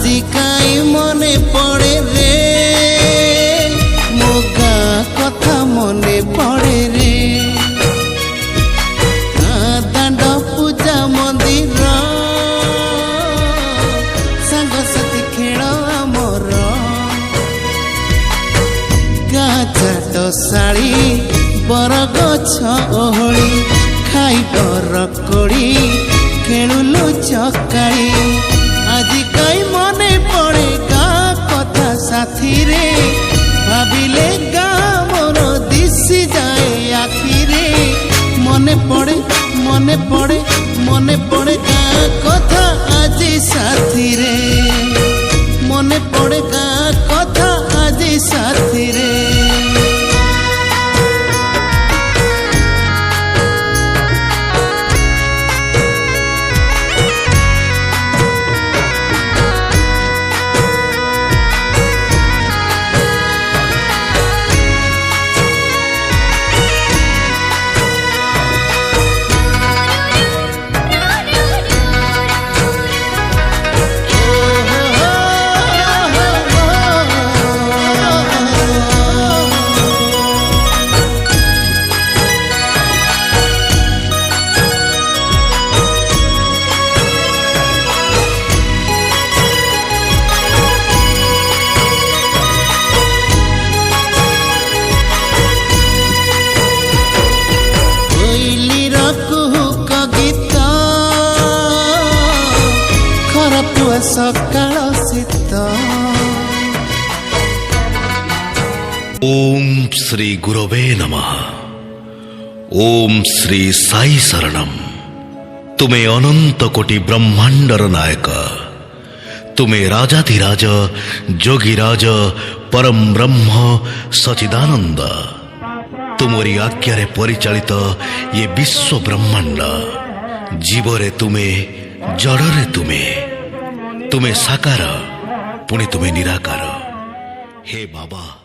আজি কাই মনে পড়ে রে মো গাঁ কথা মনে পড়ে রে দাଣ୍ଡ ପୂଜା ମନ୍ଦିର ସାଙ୍ଗସାଥି ଖେଳ ଆମର ଗାଁ ଚାଟଶାଳୀ ବରଗଛ ଓହଳି ଖାଇବାର କୋଳି ଖେଳୁଲୁ ଚକାଳି আজি কাই মনে পড়ে গাঁ কথা সাথীরে ভাবিলে গাঁ মোর দিশি যায় আখিরে মনে পড়ে মনে পড়ে মনে পড়ে গাঁ কথা আজি সাথীরে মনে পড়ে গাঁ কথা আজি সাথীরে सकाळ शीत ओम श्री गुरवे नमः। ओम श्री साई शरणम। तुम्हें अनंत कोटि ब्रह्मांडर नायक, तुम्हें राजाधिराज जोगीराज परम ब्रह्म सचिदानंद, तुमरी आज्ञारे परिचालित ये विश्व ब्रह्मांड। जीवरे तुम्हें, जड़रे तुम्हें साकार, पुणी तुम्हें निराकार। हे बाबा।